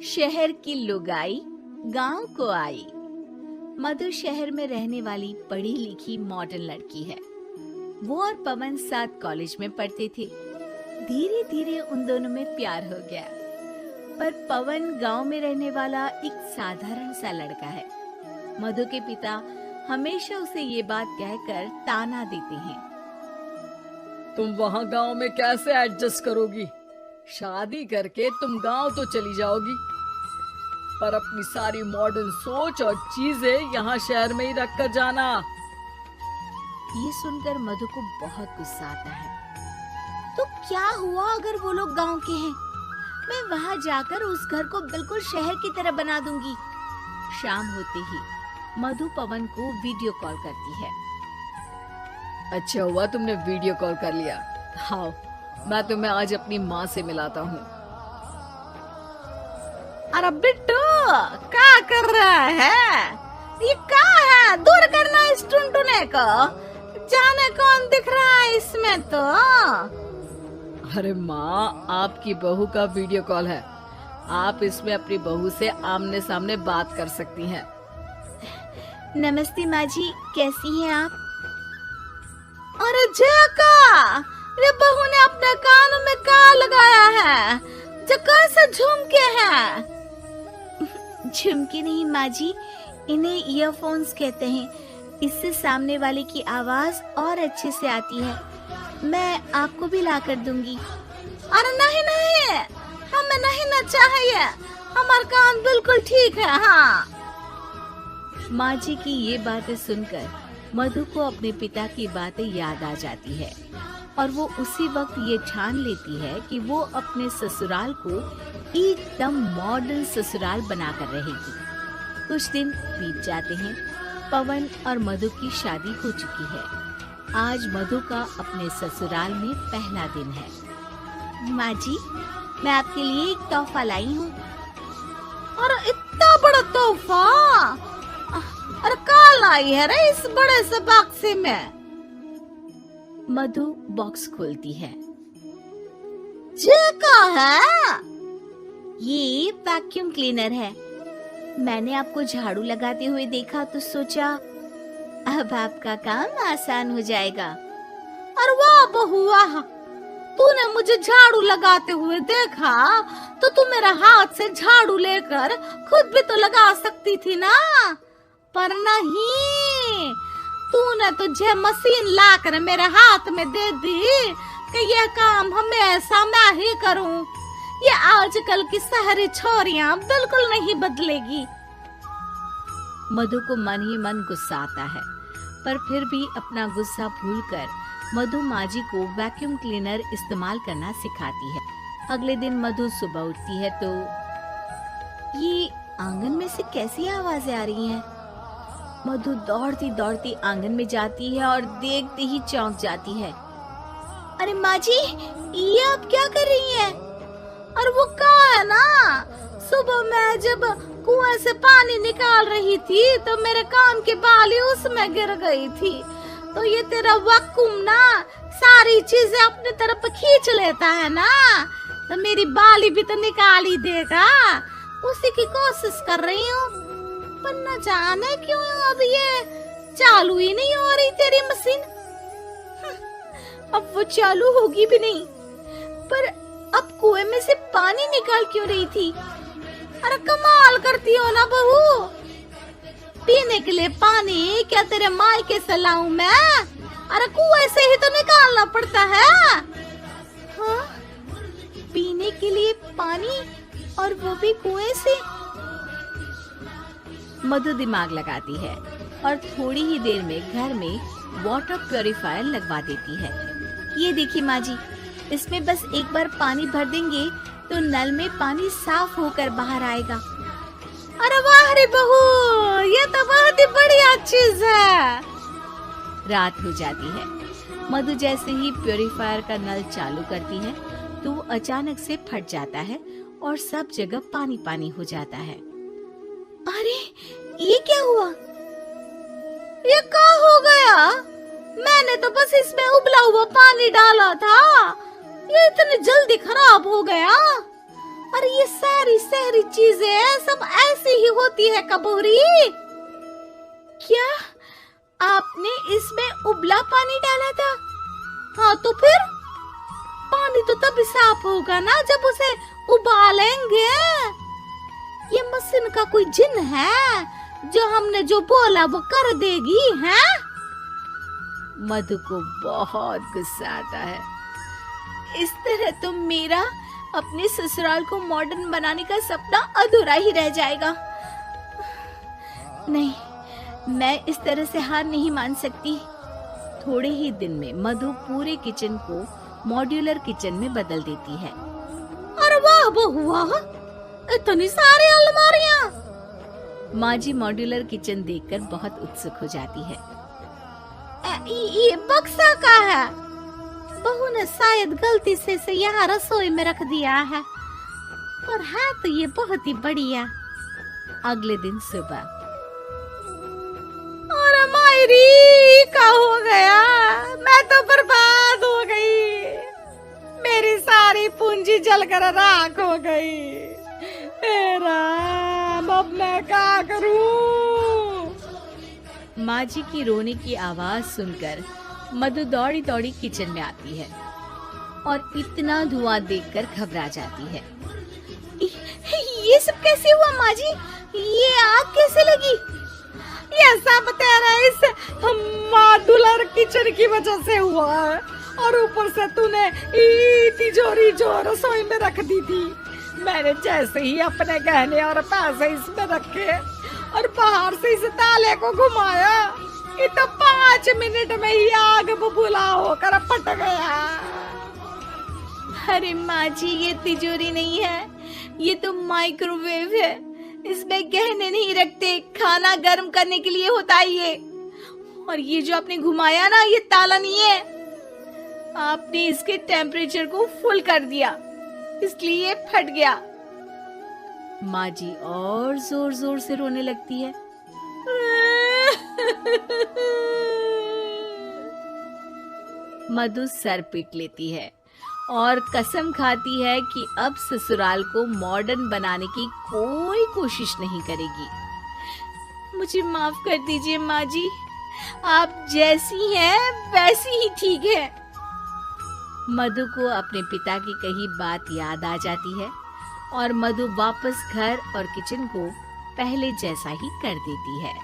शहर की लुगाई गांव को आई। मधु शहर में रहने वाली पढ़ी लिखी मॉडर्न लड़की है। वो और पवन साथ कॉलेज में पढ़ते थे। धीरे धीरे उन दोनों में प्यार हो गया। पर पवन गांव में रहने वाला एक साधारण सा लड़का है। मधु के पिता हमेशा उसे ये बात कहकर ताना देते हैं, तुम वहाँ गांव में कैसे एडजस्ट करोगी? शादी करके तुम गांव तो चली जाओगी, पर अपनी सारी मॉडर्न सोच और चीजें यहाँ शहर में ही रख कर जाना। ये सुनकर मधु को बहुत गुस्सा आता है। तो क्या हुआ अगर वो लोग गांव के हैं? मैं वहां जाकर उस घर को बिल्कुल शहर की तरह बना दूंगी। शाम होते ही मधु पवन को वीडियो कॉल करती है। अच्छा हुआ तुमने वीडियो कॉल कर लिया। हाँ, मैं तुम्हें आज अपनी माँ से मिलाता हूँ। अरे बिट्टू, क्या कर रहा है? ये क्या है? दूर करना इस टुनटुने को। जाने कौन दिख रहा है इसमें तो। अरे माँ, आपकी बहू का वीडियो कॉल है। आप इसमें अपनी बहू से आमने सामने बात कर सकती हैं। नमस्ते माँ जी, कैसी हैं आप? अरे जका, ये बहू ने अपने कानों में क्या लगाया है? जका से झुमके हैं। झुमके नहीं माँ जी, इन्हें ईयरफोन्स कहते हैं। इससे सामने वाले की आवाज और अच्छे से आती है। मैं आपको भी ला कर दूंगी। अरे नहीं नहीं, हमें नहीं ना चाहिए। हमारा कान बिल्कुल ठीक है। हाँ। माँ जी की ये बातें सुनकर मधु को अपने पिता की बातें याद आ जाती है और वो उसी वक्त ये ठान लेती है कि वो अपने ससुराल को एकदम मॉडर्न ससुराल बनाकर रहेगी। कुछ दिन बीत जाते हैं। पवन और मधु की शादी हो चुकी है। आज मधु का अपने ससुराल में पहला दिन है। माँ जी, मैं आपके लिए एक तोहफा लाई हूँ। और इतना बड़ा तोहफा? अरे क्या लाई है रे इस बड़े से बक्से में? मधु बॉक्स खोलती है। ये क्या है? ये वैक्यूम क्लीनर है। मैंने आपको झाड़ू लगाते हुए देखा तो सोचा अब आपका काम आसान हो जाएगा। अरे वाह बहू वाह, तूने मुझे झाड़ू लगाते हुए देखा तो तू मेरा हाथ से झाड़ू लेकर खुद भी तो लगा सकती थी ना। पर नहीं, तूने तुझे मशीन लाकर मेरे हाथ में दे दी कि यह काम हमेशा मैं ही करूं। ये आजकल की शहरी छोरियां बिल्कुल नहीं बदलेगी। मधु को मन ही मन गुस्सा आता है, पर फिर भी अपना गुस्सा भूलकर मधु माँ जी को वैक्यूम क्लीनर इस्तेमाल करना सिखाती है। अगले दिन मधु सुबह उठती है तो ये आंगन में से कैसी आवाजें आ रही हैं? मधु दौड़ती दौड़ती आंगन में जाती है और देखते ही चौंक जाती है। अरे माँ जी, ये आप क्या कर रही हैं? और वो क्या है ना, सुबह मैं जब कुएं से पानी निकाल रही थी तो मेरे कान की बाली उसमें गिर गई थी। तो ये तेरा वैक्यूम ना सारी चीजें अपनी तरफ खींच लेता है ना, तो मेरी बाली भी तो निकाल ही देगा। उसी की कोशिश कर रही हूँ, पर न जाने क्यों अब ये चालू ही नहीं हो रही तेरी मशीन। अब वो चालू होगी भी नहीं। पर अब कुएं में से पानी निकाल क्यों रही थी? अरे कमाल करती हो ना बहू। पीने के लिए पानी क्या तेरे मायके से लाऊं मैं? अरे कुएं से ही तो निकालना पड़ता है। हाँ, पीने के लिए पानी और वो भी कुएं से। मधु दिमाग लगाती है और थोड़ी ही देर में घर में वाटर प्यूरिफायर लगवा देती है। ये देखिए माँ जी, इसमें बस एक बार पानी भर देंगे तो नल में पानी साफ होकर बाहर आएगा। अरे वाह रे बहू, ये तो बहुत ही बढ़िया चीज है। रात हो जाती है। मधु जैसे ही प्यूरिफायर का नल चालू करती है तो वो अचानक से फट जाता है और सब जगह पानी पानी हो जाता है। अरे ये क्या हुआ? ये क्या हो गया? मैंने तो बस इसमें उबला हुआ पानी डाला था, ये इतनी जल्दी खराब हो गया। अरे ये सारी सारी शहरी चीजें सब ऐसी ही होती है कबूरी। क्या आपने इसमें उबला पानी डाला था? हाँ तो फिर पानी तो तभी साफ होगा ना जब उसे उबालेंगे। ये मशीन का कोई जिन है जो हमने जो बोला वो कर देगी है? मधु को बहुत गुस्सा आता है। इस तरह तो मेरा अपने ससुराल को मॉडर्न बनाने का सपना अधूरा ही रह जाएगा। नहीं, मैं इस तरह से हार नहीं मान सकती। थोड़े ही दिन में मधु पूरे किचन को मॉड्यूलर किचन में बदल देती है। अरे वाह बहुआ, इतनी सारी अलमारियां। माँ जी मॉड्यूलर किचन देखकर बहुत उत्सुक हो जाती है। ये बक्सा का है। बहू ने शायद गलती से इसे यहाँ रसोई में रख दिया है, पर है तो ये बहुत ही बढ़िया। अगले दिन सुबह, और मायरी क्या हो गया? मैं तो बर्बाद हो गई। मेरी सारी पूंजी जलकर राख हो गई। अब मैं क्या करूं? माँ जी की रोने की आवाज सुनकर मधु दौड़ी दौड़ी किचन में आती है और इतना धुआं देखकर घबरा जाती है। ये सब कैसे हुआ माँ जी? ये आग कैसे लगी? ये सब तेरा इस मॉड्यूलर किचन की वजह से हुआ है, और ऊपर से तूने तिजोरी जो रसोई में रख दी थी, मैंने जैसे ही अपने गहने और पैसे इसमें रखे और बाहर से इस ताले को घुमाया, ये तो 5 मिनट में ही आग बबूला होकर फट गया। अरे माँ जी, ये तिजोरी नहीं है, ये तो माइक्रोवेव है। इसमें गहने नहीं रखते, खाना गर्म करने के लिए होता है ये। और ये जो आपने घुमाया ना, ये ताला नहीं है, आपने इसके टेम्परेचर को फुल कर दिया, इसलिए ये फट गया। माँ जी और जोर जोर से रोने लगती है। मधु सर पीट लेती है और कसम खाती है कि अब ससुराल को मॉडर्न बनाने की कोई कोशिश नहीं करेगी। मुझे माफ कर दीजिए माँ जी, आप जैसी हैं वैसी ही ठीक है। मधु को अपने पिता की कही बात याद आ जाती है और मधु वापस घर और किचन को पहले जैसा ही कर देती है।